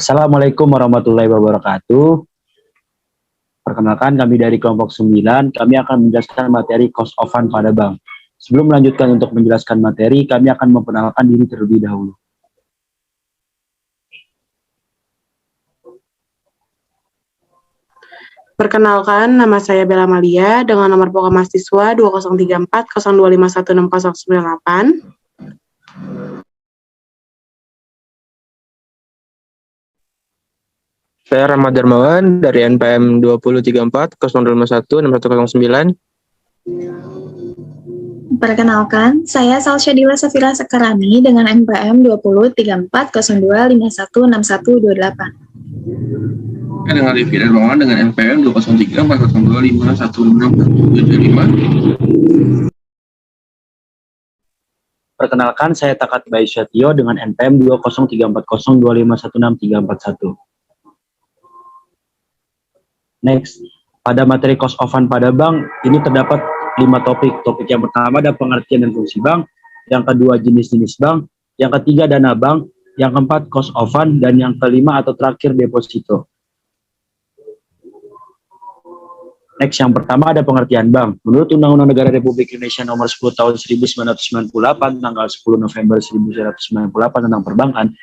Assalamualaikum warahmatullahi wabarakatuh. Perkenalkan, kami dari kelompok 9, kami akan menjelaskan materi cost of fund pada bank. Sebelum melanjutkan untuk menjelaskan materi, kami akan memperkenalkan diri terlebih dahulu. Perkenalkan, nama saya Bella Malia dengan nomor pokok mahasiswa 203402516098. Saya Rahmat Darmawan dari NPM 2034-0251-6109. Perkenalkan, saya Salsyadila Safira Sekarani dengan NPM 2034-0251-6128. Saya dengan Rifki Darmawan dengan NPM 203-402-510-56-75. Perkenalkan, saya Takat Bayu Syatio dengan NPM 2034025163441. Next, pada materi cost of fund pada bank, ini terdapat 5 topik. Topik yang pertama ada pengertian dan fungsi bank, yang kedua jenis-jenis bank, yang ketiga dana bank, yang keempat cost of fund, dan yang kelima atau terakhir deposito. Next, yang pertama ada pengertian bank. Menurut Undang-Undang Negara Republik Indonesia Nomor 10 Tahun 1998, tanggal 10 November 1998 tentang perbankan,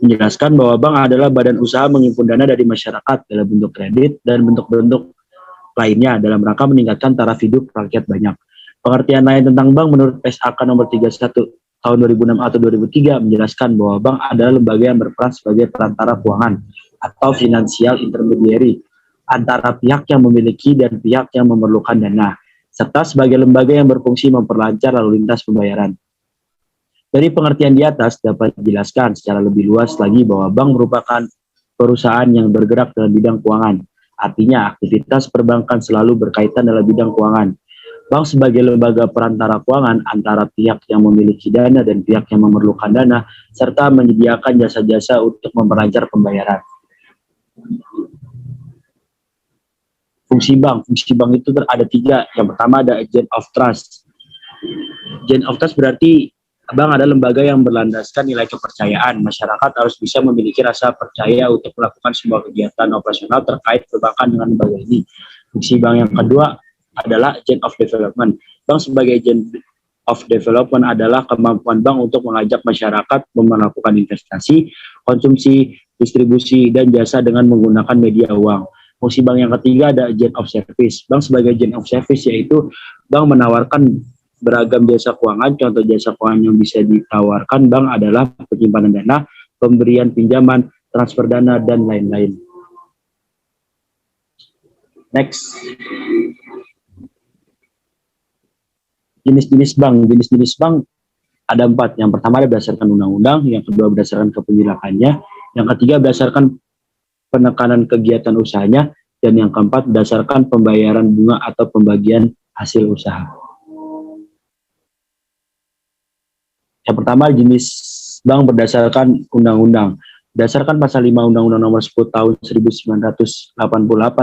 menjelaskan bahwa bank adalah badan usaha menghimpun dana dari masyarakat dalam bentuk kredit dan bentuk-bentuk lainnya dalam rangka meningkatkan taraf hidup rakyat banyak. Pengertian lain tentang bank menurut PSAK nomor 31 tahun 2006 atau 2003 menjelaskan bahwa bank adalah lembaga yang berperan sebagai perantara keuangan atau financial intermediary antara pihak yang memiliki dan pihak yang memerlukan dana, serta sebagai lembaga yang berfungsi memperlancar lalu lintas pembayaran. Dari pengertian di atas dapat dijelaskan secara lebih luas lagi bahwa bank merupakan perusahaan yang bergerak dalam bidang keuangan. Artinya, aktivitas perbankan selalu berkaitan dalam bidang keuangan. Bank sebagai lembaga perantara keuangan antara pihak yang memiliki dana dan pihak yang memerlukan dana, serta menyediakan jasa-jasa untuk memperlancar pembayaran. Fungsi bank itu ada 3. Yang pertama ada agent of trust. Agent of trust berarti bank adalah lembaga yang berlandaskan nilai kepercayaan. Masyarakat harus bisa memiliki rasa percaya untuk melakukan sebuah kegiatan operasional terkait perbankan dengan lembaga ini. Fungsi bank yang kedua adalah agent of development. Bank sebagai agent of development adalah kemampuan bank untuk mengajak masyarakat melakukan investasi, konsumsi, distribusi, dan jasa dengan menggunakan media uang. Fungsi bank yang ketiga ada agent of service. Bank sebagai agent of service yaitu bank menawarkan beragam jasa keuangan. Contoh jasa keuangan yang bisa ditawarkan bank adalah penyimpanan dana, pemberian pinjaman, transfer dana, dan lain-lain. Next. Jenis-jenis bank. Jenis-jenis bank ada 4. Yang pertama ada berdasarkan undang-undang, yang kedua berdasarkan kepemilakannya, yang ketiga berdasarkan penekanan kegiatan usahanya, dan yang keempat berdasarkan pembayaran bunga atau pembagian hasil usaha. Yang pertama jenis bank berdasarkan undang-undang. Berdasarkan pasal 5 Undang-Undang Nomor 10 Tahun 1988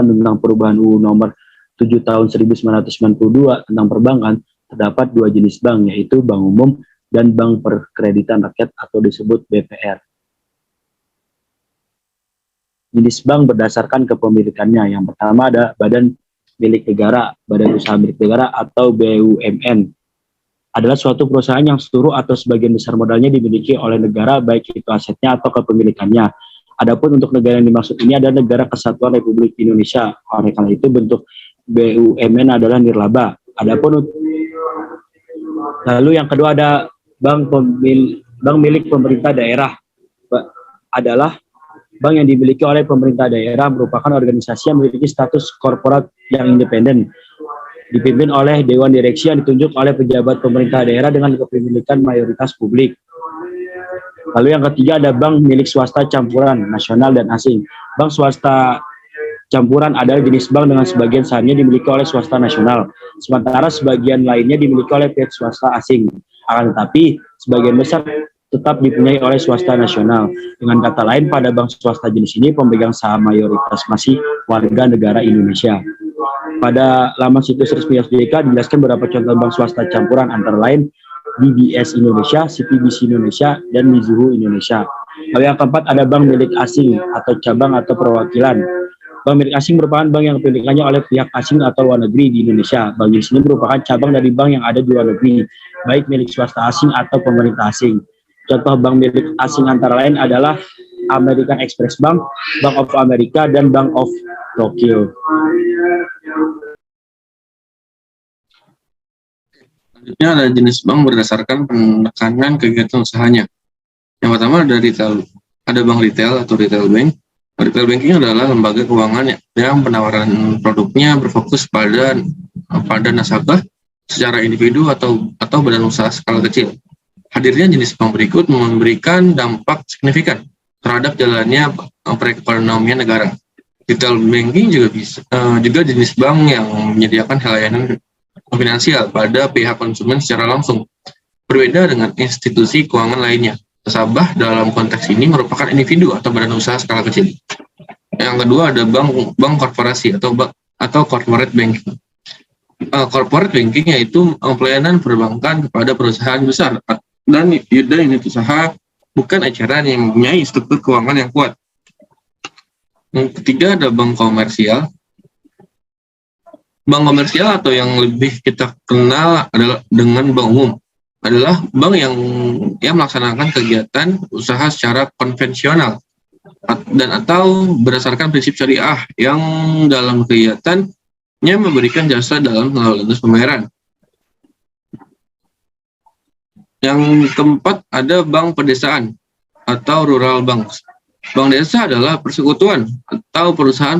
tentang perubahan UU Nomor 7 Tahun 1992 tentang perbankan, terdapat 2 jenis bank, yaitu bank umum dan bank perkreditan rakyat atau disebut BPR. Jenis bank berdasarkan kepemilikannya. Yang pertama ada badan milik negara, badan usaha milik negara atau BUMN. Adalah suatu perusahaan yang seluruh atau sebagian besar modalnya dimiliki oleh negara, baik itu asetnya atau kepemilikannya. Adapun untuk negara yang dimaksud ini adalah Negara Kesatuan Republik Indonesia. Oleh karena itu bentuk BUMN adalah nirlaba. Lalu yang kedua ada bank milik pemerintah daerah. Adalah bank yang dimiliki oleh pemerintah daerah, merupakan organisasi yang memiliki status korporat yang independen, dipimpin oleh Dewan Direksi yang ditunjuk oleh pejabat pemerintah daerah dengan kepemilikan mayoritas publik. Lalu yang ketiga ada bank milik swasta campuran, nasional dan asing. Bank swasta campuran adalah jenis bank dengan sebagian sahamnya dimiliki oleh swasta nasional, sementara sebagian lainnya dimiliki oleh pihak swasta asing. Akan tetapi, sebagian besar tetap dipunyai oleh swasta nasional. Dengan kata lain, pada bank swasta jenis ini pemegang saham mayoritas masih warga negara Indonesia. Pada laman situs resmi OJK dijelaskan beberapa contoh bank swasta campuran, antara lain DBS Indonesia, CTBC Indonesia, dan Mizuho Indonesia. Lalu yang keempat ada bank milik asing atau cabang atau perwakilan. Bank milik asing merupakan bank yang dipilikannya oleh pihak asing atau luar negeri di Indonesia. Bank jenis ini merupakan cabang dari bank yang ada di luar negeri, baik milik swasta asing atau pemerintah asing. Contoh bank milik asing antara lain adalah American Express Bank, Bank of America, dan Bank of Tokyo. Selanjutnya ada jenis bank berdasarkan penekanan kegiatan usahanya. Yang pertama ada retail, ada bank retail atau retail bank. Retail banking adalah lembaga keuangan yang penawaran produknya berfokus pada nasabah secara individu atau badan usaha skala kecil. Hadirnya jenis bank berikut memberikan dampak signifikan terhadap jalannya perekonomian negara. Retail banking juga jenis bank yang menyediakan layanan finansial pada pihak konsumen secara langsung. Berbeda dengan institusi keuangan lainnya. Nasabah dalam konteks ini merupakan individu atau badan usaha skala kecil. Yang kedua ada bank korporasi atau corporate banking. Corporate banking yaitu pelayanan perbankan kepada perusahaan besar dan unit usaha, bukan eceran yang mempunyai struktur keuangan yang kuat. Yang ketiga ada bank komersial. Bank komersial atau yang lebih kita kenal adalah dengan bank umum, adalah bank yang melaksanakan kegiatan usaha secara konvensional dan atau berdasarkan prinsip syariah yang dalam kegiatannya memberikan jasa dalam lalu lintas pembayaran. Yang keempat ada bank pedesaan atau rural banks. Bank desa adalah persekutuan atau perusahaan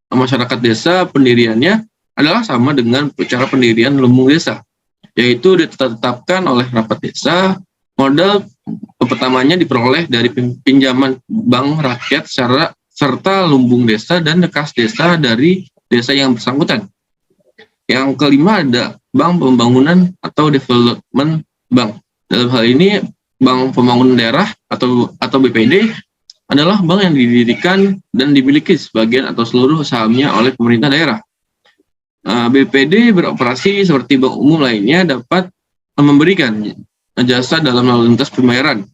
masyarakat desa. Pendiriannya adalah sama dengan cara pendirian lumbung desa, yaitu ditetapkan oleh rapat desa. Modal pertamanya diperoleh dari pinjaman bank rakyat serta lumbung desa dan kas desa dari desa yang bersangkutan. Yang kelima ada bank pembangunan atau development bank. Dalam hal ini bank pembangunan daerah atau BPD adalah bank yang didirikan dan dimiliki sebagian atau seluruh sahamnya oleh pemerintah daerah. BPD beroperasi seperti bank umum lainnya, dapat memberikan jasa dalam lalu lintas pembayaran.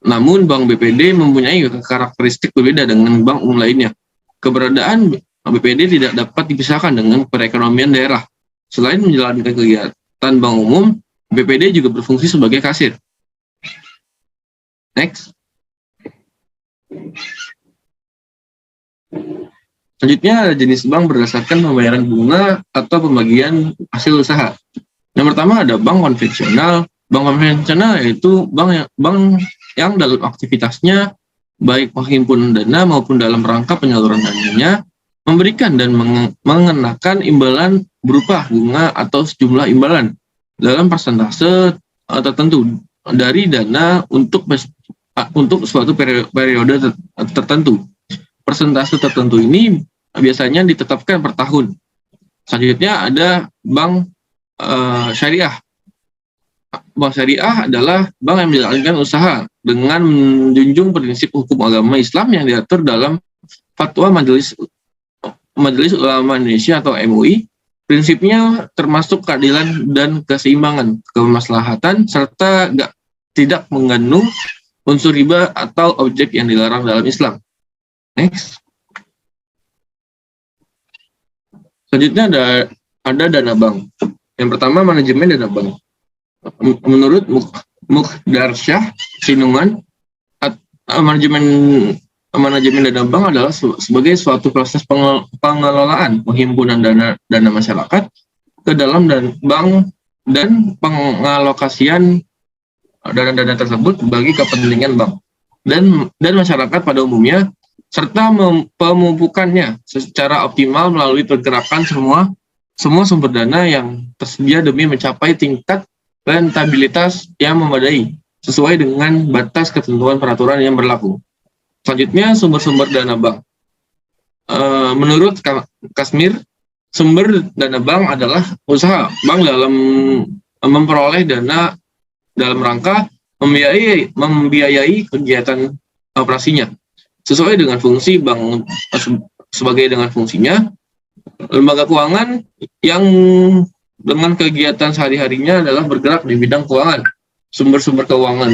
Namun bank BPD mempunyai karakteristik berbeda dengan bank umum lainnya. Keberadaan BPD tidak dapat dipisahkan dengan perekonomian daerah. Selain menjalankan kegiatan bank umum, BPD juga berfungsi sebagai kasir. Next. Selanjutnya ada jenis bank berdasarkan pembayaran bunga atau pembagian hasil usaha. Yang pertama ada bank konvensional. Bank konvensional yaitu bank yang dalam aktivitasnya baik menghimpun dana maupun dalam rangka penyaluran dananya memberikan dan mengenakan imbalan berupa bunga atau sejumlah imbalan dalam persentase tertentu dari dana untuk suatu periode tertentu. Persentase tertentu ini biasanya ditetapkan per tahun. Selanjutnya ada bank syariah. Bank syariah adalah bank yang menjalankan usaha dengan menjunjung prinsip hukum agama Islam yang diatur dalam Fatwa Majelis Ulama Indonesia atau MUI. Prinsipnya termasuk keadilan dan keseimbangan, kemaslahatan, serta tidak mengandung unsur riba atau objek yang dilarang dalam Islam. Next. Selanjutnya ada dana bank. Yang pertama manajemen dana bank. Menurut Mukhdarsyah Sinungan, manajemen dana bank adalah sebagai suatu proses pengelolaan penghimpunan dana masyarakat ke dalam bank dan pengalokasian dana-dana tersebut bagi kepentingan bank dan masyarakat pada umumnya, serta pemupukannya secara optimal melalui pergerakan semua sumber dana yang tersedia demi mencapai tingkat rentabilitas yang memadai sesuai dengan batas ketentuan peraturan yang berlaku. Selanjutnya sumber-sumber dana bank. Menurut Kasmir, sumber dana bank adalah usaha bank dalam memperoleh dana dalam rangka membiayai kegiatan operasinya sesuai dengan fungsi bank. Sebagai dengan fungsinya, lembaga keuangan yang dengan kegiatan sehari-harinya adalah bergerak di bidang keuangan. Sumber-sumber keuangan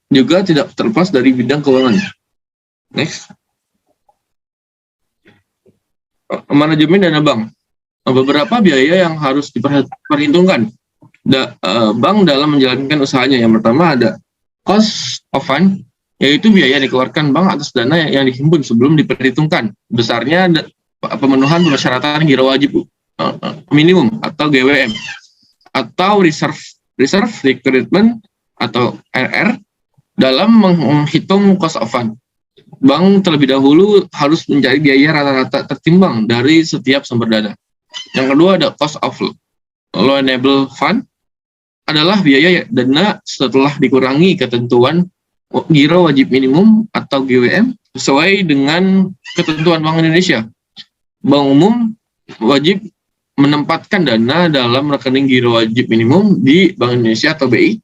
juga tidak terlepas dari bidang keuangan. Next. Manajemen dana bank. Beberapa biaya yang harus diperhitungkan bank dalam menjalankan usahanya. Yang pertama ada cost of fund, yaitu biaya yang dikeluarkan bank atas dana yang dihimpun sebelum diperhitungkan besarnya pemenuhan persyaratan giro wajib minimum atau GWM, atau reserve requirement atau RR dalam menghitung cost of fund. Bank terlebih dahulu harus mencari biaya rata-rata tertimbang dari setiap sumber dana. Yang kedua ada cost of loanable fund, adalah biaya dana setelah dikurangi ketentuan giro wajib minimum atau GWM sesuai dengan ketentuan Bank Indonesia. Bank umum wajib menempatkan dana dalam rekening giro wajib minimum di Bank Indonesia atau BI.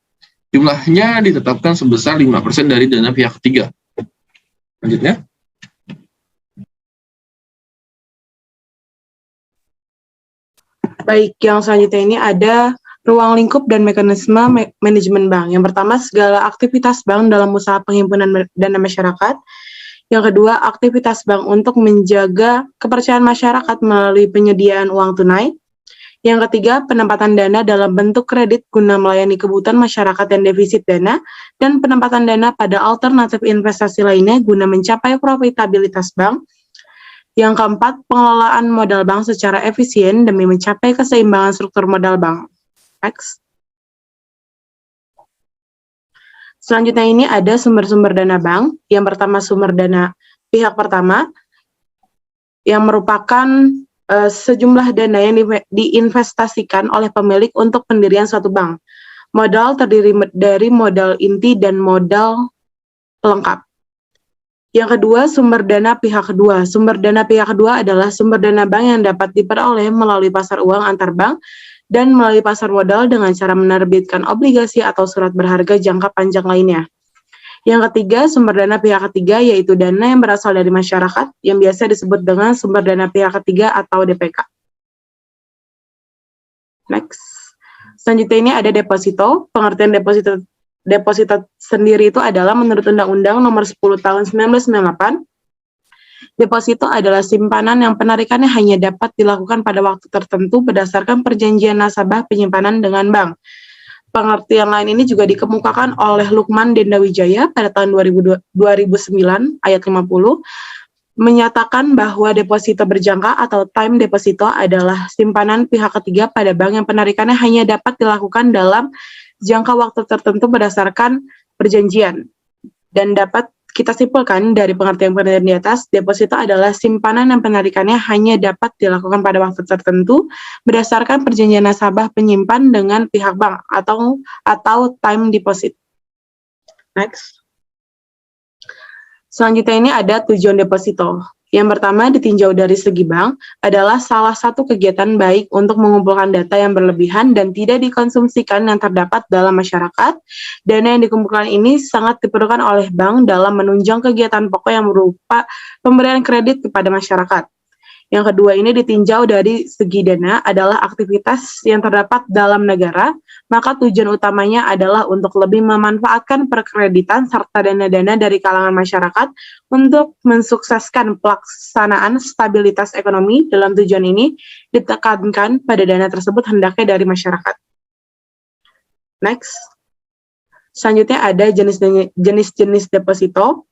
Jumlahnya ditetapkan sebesar 5% dari dana pihak ketiga. Lanjutnya. Baik, yang selanjutnya ini ada ruang lingkup dan mekanisme manajemen bank. Yang pertama, segala aktivitas bank dalam usaha penghimpunan dana masyarakat. Yang kedua, aktivitas bank untuk menjaga kepercayaan masyarakat melalui penyediaan uang tunai. Yang ketiga, penempatan dana dalam bentuk kredit guna melayani kebutuhan masyarakat yang defisit dana, dan penempatan dana pada alternatif investasi lainnya guna mencapai profitabilitas bank. Yang keempat, pengelolaan modal bank secara efisien demi mencapai keseimbangan struktur modal bank. Next. Selanjutnya ini ada sumber-sumber dana bank. Yang pertama, sumber dana pihak pertama, yang merupakan sejumlah dana yang diinvestasikan oleh pemilik untuk pendirian suatu bank. Modal terdiri dari modal inti dan modal pelengkap. Yang kedua, sumber dana pihak kedua. Sumber dana pihak kedua adalah sumber dana bank yang dapat diperoleh melalui pasar uang antar bank dan melalui pasar modal dengan cara menerbitkan obligasi atau surat berharga jangka panjang lainnya. Yang ketiga, sumber dana pihak ketiga, yaitu dana yang berasal dari masyarakat, yang biasa disebut dengan sumber dana pihak ketiga atau DPK. Next. Selanjutnya ini ada deposito. Pengertian deposito sendiri itu adalah menurut Undang-Undang Nomor 10 Tahun 1998, deposito adalah simpanan yang penarikannya hanya dapat dilakukan pada waktu tertentu berdasarkan perjanjian nasabah penyimpanan dengan bank. Pengertian lain ini juga dikemukakan oleh Lukman Dendawijaya pada tahun 2009 ayat 50, menyatakan bahwa deposito berjangka atau time deposito adalah simpanan pihak ketiga pada bank yang penarikannya hanya dapat dilakukan dalam jangka waktu tertentu berdasarkan perjanjian. Dan dapat kita simpulkan dari pengertian-pengertian di atas, deposito adalah simpanan yang penarikannya hanya dapat dilakukan pada waktu tertentu berdasarkan perjanjian nasabah penyimpan dengan pihak bank atau time deposit. Next. Selanjutnya ini ada tujuan deposito. Yang pertama, ditinjau dari segi bank, adalah salah satu kegiatan baik untuk mengumpulkan data yang berlebihan dan tidak dikonsumsikan yang terdapat dalam masyarakat. Dana yang dikumpulkan ini sangat diperlukan oleh bank dalam menunjang kegiatan pokok yang berupa pemberian kredit kepada masyarakat. Yang kedua ini ditinjau dari segi dana adalah aktivitas yang terdapat dalam negara, maka tujuan utamanya adalah untuk lebih memanfaatkan perkreditan serta dana-dana dari kalangan masyarakat untuk mensukseskan pelaksanaan stabilitas ekonomi. Dalam tujuan ini ditekankan pada dana tersebut hendaknya dari masyarakat. Next. Selanjutnya ada jenis-jenis deposito.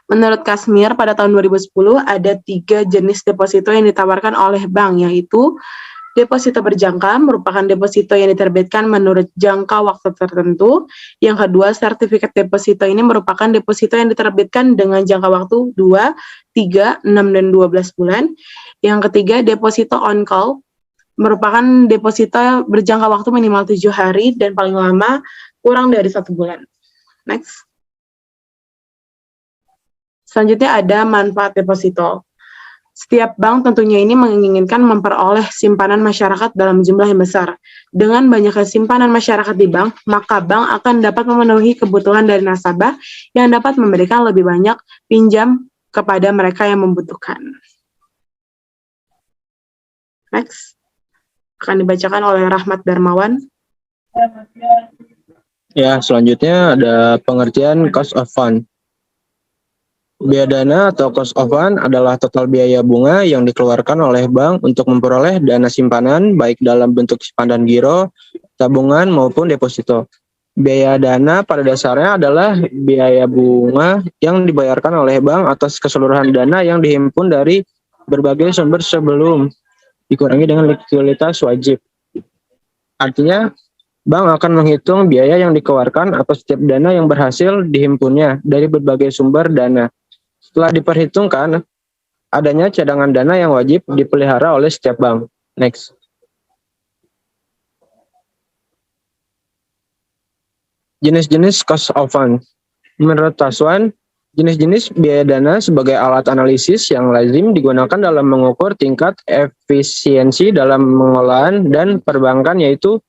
Menurut Kasmir, pada tahun 2010 ada 3 jenis deposito yang ditawarkan oleh bank, yaitu deposito berjangka, merupakan deposito yang diterbitkan menurut jangka waktu tertentu. Yang kedua, sertifikat deposito ini merupakan deposito yang diterbitkan dengan jangka waktu 2, 3, 6, dan 12 bulan. Yang ketiga, deposito on call, merupakan deposito berjangka waktu minimal 7 hari dan paling lama kurang dari 1 bulan. Next. Selanjutnya ada manfaat deposito. Setiap bank tentunya ini menginginkan memperoleh simpanan masyarakat dalam jumlah yang besar. Dengan banyaknya simpanan masyarakat di bank, maka bank akan dapat memenuhi kebutuhan dari nasabah yang dapat memberikan lebih banyak pinjam kepada mereka yang membutuhkan. Next. Akan dibacakan oleh Rahmat Darmawan. Ya, selanjutnya ada pengertian cost of fund. Biaya dana atau cost of fund adalah total biaya bunga yang dikeluarkan oleh bank untuk memperoleh dana simpanan baik dalam bentuk simpanan giro, tabungan maupun deposito. Biaya dana pada dasarnya adalah biaya bunga yang dibayarkan oleh bank atas keseluruhan dana yang dihimpun dari berbagai sumber sebelum dikurangi dengan likuiditas wajib. Artinya, bank akan menghitung biaya yang dikeluarkan atas setiap dana yang berhasil dihimpunnya dari berbagai sumber dana. Setelah diperhitungkan, adanya cadangan dana yang wajib dipelihara oleh setiap bank. Next. Jenis-jenis cost of fund. Menurut Taswan, jenis-jenis biaya dana sebagai alat analisis yang lazim digunakan dalam mengukur tingkat efisiensi dalam pengelolaan dan perbankan yaitu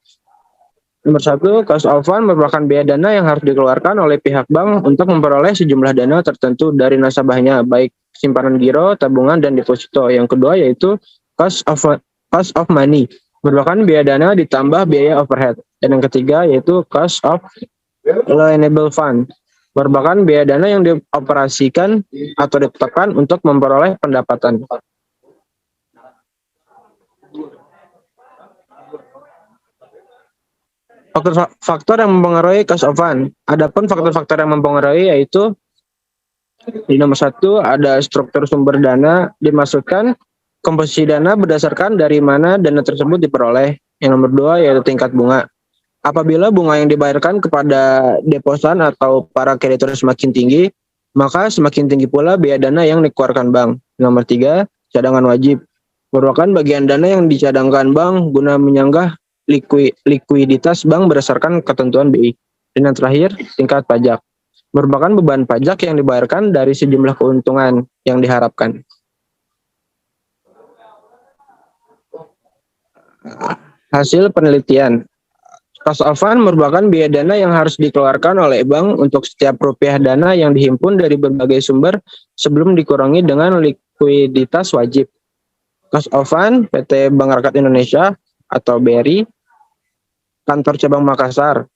nomor 1, cost of fund merupakan biaya dana yang harus dikeluarkan oleh pihak bank untuk memperoleh sejumlah dana tertentu dari nasabahnya, baik simpanan giro, tabungan, dan deposito. Yang kedua yaitu cost of money, merupakan biaya dana ditambah biaya overhead. Dan yang ketiga yaitu cost of liable fund, merupakan biaya dana yang dioperasikan atau ditetapkan untuk memperoleh pendapatan. Faktor yang mempengaruhi cost of fund. Adapun faktor-faktor yang mempengaruhi yaitu di nomor 1 ada struktur sumber dana dimaksudkan komposisi dana berdasarkan dari mana dana tersebut diperoleh. Yang nomor 2 yaitu tingkat bunga. Apabila bunga yang dibayarkan kepada deposan atau para kreditur semakin tinggi, maka semakin tinggi pula biaya dana yang dikeluarkan bank. Nomor 3, cadangan wajib. Merupakan bagian dana yang dicadangkan bank guna menyanggah likuiditas bank berdasarkan ketentuan BI. Dan yang terakhir, tingkat pajak. Merupakan beban pajak yang dibayarkan dari sejumlah keuntungan yang diharapkan. Hasil penelitian. Cost of fund merupakan biaya dana yang harus dikeluarkan oleh bank untuk setiap rupiah dana yang dihimpun dari berbagai sumber sebelum dikurangi dengan likuiditas wajib. Cost of fund PT Bank Rakyat Indonesia atau BRI, kantor cabang Makassar.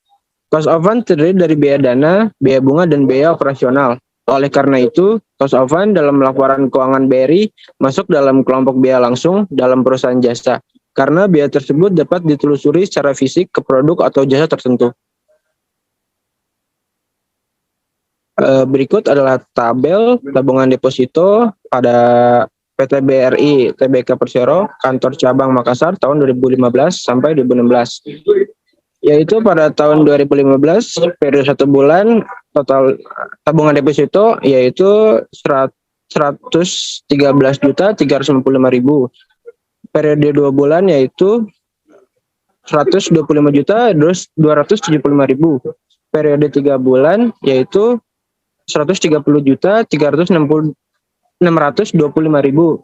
Cost of fund terdiri dari biaya dana, biaya bunga, dan biaya operasional. Oleh karena itu, cost of fund dalam laporan keuangan BRI masuk dalam kelompok biaya langsung dalam perusahaan jasa, karena biaya tersebut dapat ditelusuri secara fisik ke produk atau jasa tertentu. Berikut adalah tabel tabungan deposito pada PT BRI Tbk Persero, kantor cabang Makassar tahun 2015 sampai 2016. Yaitu pada tahun 2015, periode 1 bulan, total tabungan deposito yaitu 113.355.000. Periode 2 bulan yaitu 125.275.000. Periode 3 bulan yaitu 130.625.000.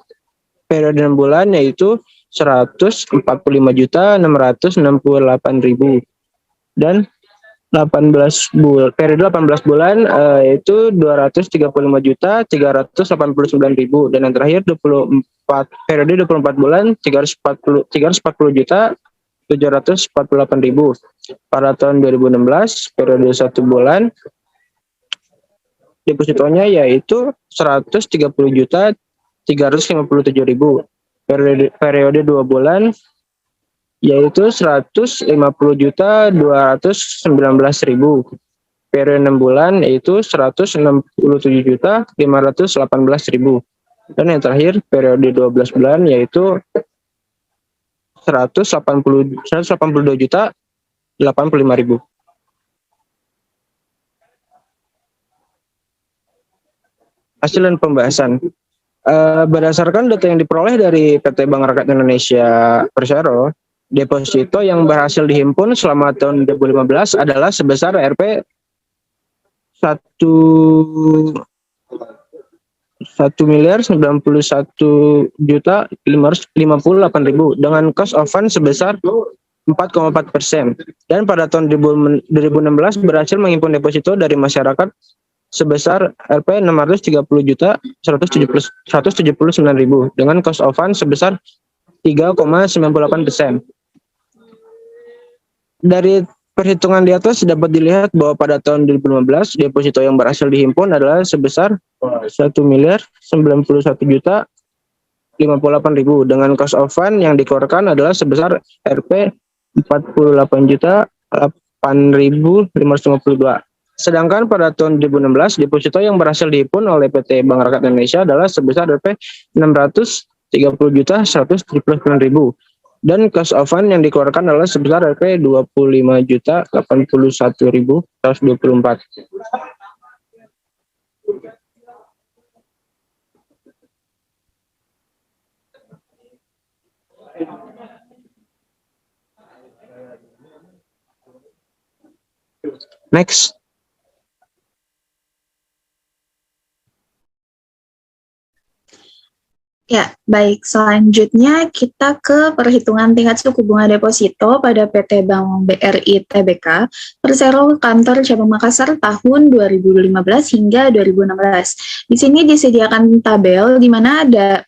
Periode 6 bulan yaitu 145.668.000. Dan periode 18 bulan yaitu 235.389.000. Dan yang terakhir periode 24 bulan 340.748.000. Pada tahun 2016 periode 1 bulan depositonya yaitu 130.357.000. Periode 2 bulan yaitu 150.219.000. Periode 6 bulan yaitu 167.518.000. Dan yang terakhir periode 12 bulan yaitu 182.085.000. Hasil dan pembahasan. Berdasarkan data yang diperoleh dari PT Bank Rakyat Indonesia Persero, deposito yang berhasil dihimpun selama tahun 2015 adalah sebesar Rp 1.091.558.000 dengan cost of fund sebesar 4,4%. Dan pada tahun 2016 berhasil menghimpun deposito dari masyarakat sebesar Rp 630.179.000 dengan cost of fund sebesar 3,98%. Dari perhitungan di atas dapat dilihat bahwa pada tahun 2015 deposito yang berhasil dihimpun adalah sebesar 1.091.058.000 dengan cost of fund yang dikeluarkan adalah sebesar Rp 48.8.552. Sedangkan pada tahun 2016 deposito yang berhasil dihimpun oleh PT Bank Rakyat Indonesia adalah sebesar Rp 630.139.000 dan cost of fund yang dikeluarkan adalah sebesar Rp 25.081.124. Next. Ya, baik. Selanjutnya kita ke perhitungan tingkat suku bunga deposito pada PT Bank BRI Tbk Persero Kantor Cabang Makassar tahun 2015 hingga 2016. Di sini disediakan tabel di mana ada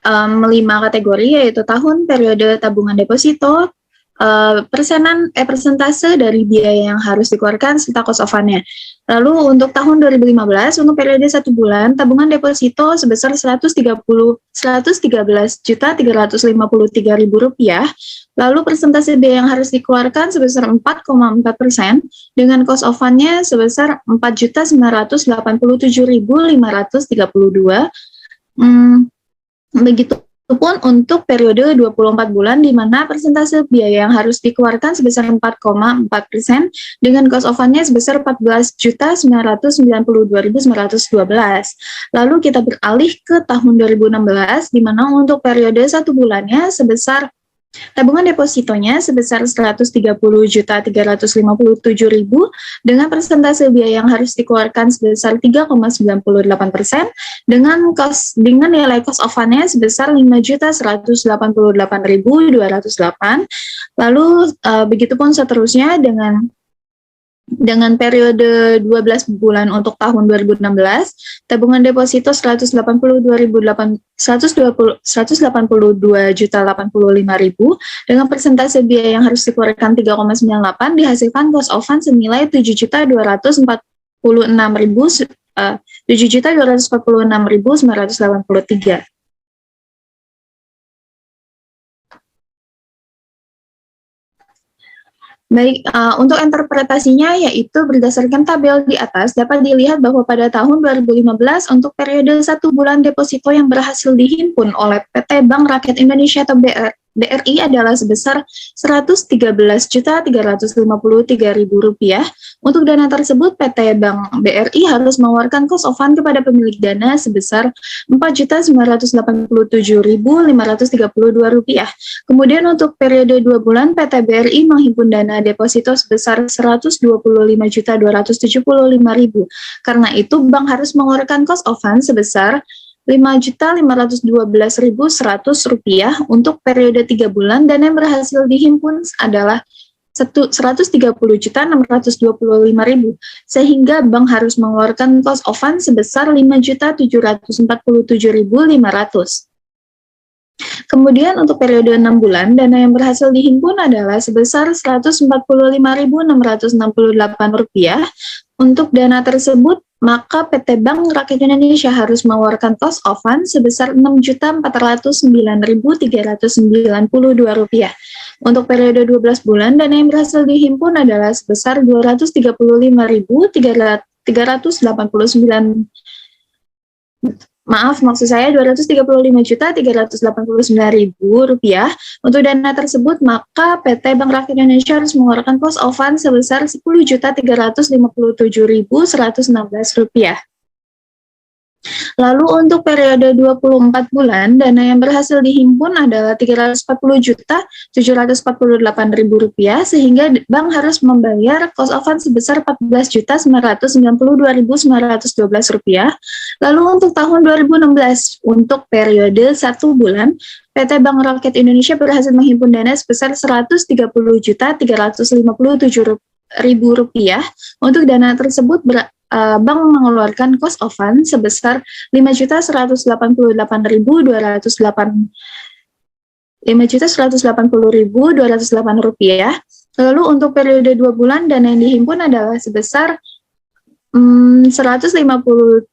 5 kategori, yaitu tahun, periode, tabungan deposito, persentase dari biaya yang harus dikeluarkan serta cost of fund-nya. Lalu untuk tahun 2015 untuk periode 1 bulan tabungan deposito sebesar Rp113.353.000. Lalu persentase biaya yang harus dikeluarkan sebesar 4,4% dengan cost of fund-nya sebesar Rp4.987.532. Begitupun untuk periode 24 bulan di mana persentase biaya yang harus dikeluarkan sebesar 4,4% dengan cost of fund-nya sebesar Rp14.992.912. Lalu kita beralih ke tahun 2016 di mana untuk periode 1 bulannya sebesar tabungan depositonya sebesar Rp130.357.000 dengan persentase biaya yang harus dikeluarkan sebesar 3,98% dengan nilai cost of fund-nya sebesar Rp5.188.208. Lalu begitupun seterusnya dengan periode 12 bulan untuk tahun 2016, tabungan deposito Rp182.855.000 dengan persentase biaya yang harus dikeluarkan 3,98 dihasilkan cost of fund senilai Rp7.246.983. Baik, untuk interpretasinya yaitu berdasarkan tabel di atas dapat dilihat bahwa pada tahun 2015 untuk periode 1 bulan deposito yang berhasil dihimpun oleh PT Bank Rakyat Indonesia atau BRI adalah sebesar Rp113.353.000. Untuk dana tersebut, PT Bank BRI harus mengeluarkan cost of fund kepada pemilik dana sebesar Rp4.987.532. Kemudian untuk periode 2 bulan, PT BRI menghimpun dana deposito sebesar Rp125.275.000. Karena itu, bank harus mengeluarkan cost of fund sebesar Rp5.512.100 untuk periode 3 bulan dan yang berhasil dihimpun adalah Rp130.625.000 sehingga bank harus mengeluarkan cost of fund sebesar Rp5.747.500. Kemudian untuk periode 6 bulan, dana yang berhasil dihimpun adalah sebesar Rp145.668. Untuk dana tersebut, maka PT Bank Rakyat Indonesia harus mengeluarkan cost of fund sebesar Rp6.409.392. Untuk periode 12 bulan, dana yang berhasil dihimpun adalah sebesar Rp235.389.000. Untuk dana tersebut, maka PT Bank Rakyat Indonesia harus mengeluarkan cost of fund sebesar Rp10.357.116. Lalu untuk periode 24 bulan, dana yang berhasil dihimpun adalah Rp340.748.000 sehingga bank harus membayar cost of fund sebesar Rp14.992.912. Lalu untuk tahun 2016, untuk periode 1 bulan, PT Bank Rakyat Indonesia berhasil menghimpun dana sebesar Rp130.357.000. Untuk dana tersebut bank mengeluarkan cost of fund sebesar Rp5.188.208. Lalu untuk periode 2 bulan, dana yang dihimpun adalah sebesar 150.219.000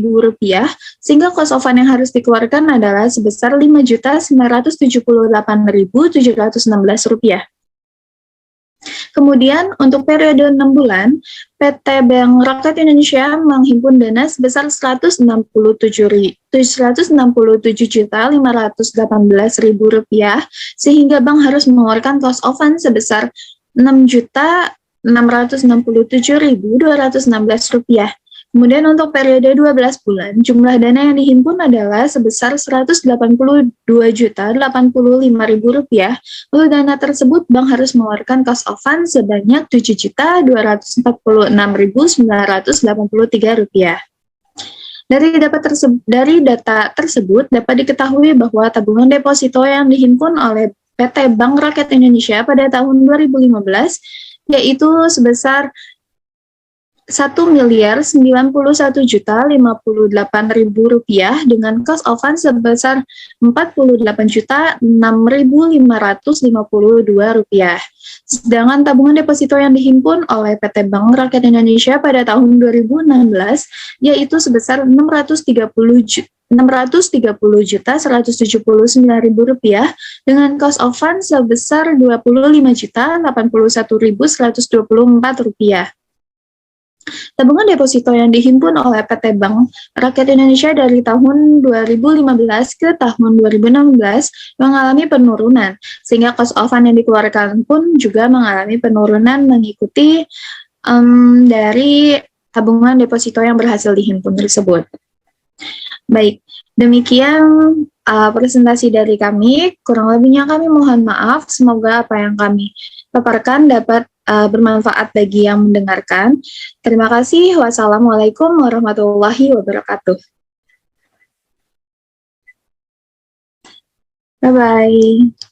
rupiah, sehingga cost of fund yang harus dikeluarkan adalah sebesar 5.978.716 rupiah. Kemudian untuk periode 6 bulan, PT Bank Rakyat Indonesia menghimpun dana sebesar 167.518.000 rupiah, sehingga bank harus mengeluarkan cost of fund sebesar 6.667.216 rupiah. Kemudian untuk periode 12 bulan, jumlah dana yang dihimpun adalah sebesar 182.085.000 rupiah. Untuk dana tersebut, bank harus mengeluarkan cost of fund sebanyak 7.246.983 rupiah. Dari data tersebut dapat diketahui bahwa tabungan deposito yang dihimpun oleh PT Bank Rakyat Indonesia pada tahun 2015 yaitu sebesar 1.091.058.000 rupiah dengan cost of fund sebesar 48.006.552 rupiah. Sedangkan tabungan deposito yang dihimpun oleh PT Bank Rakyat Indonesia pada tahun 2016 yaitu sebesar 630.179.000 rupiah dengan cost of fund sebesar 25.081.124 rupiah. Tabungan deposito yang dihimpun oleh PT Bank Rakyat Indonesia dari tahun 2015 ke tahun 2016 mengalami penurunan, sehingga cost of fund yang dikeluarkan pun juga mengalami penurunan mengikuti dari tabungan deposito yang berhasil dihimpun tersebut. Baik, demikian presentasi dari kami. Kurang lebihnya kami mohon maaf. Semoga apa yang kami paparkan dapat bermanfaat bagi yang mendengarkan. Terima kasih. Wassalamualaikum warahmatullahi wabarakatuh. Bye-bye.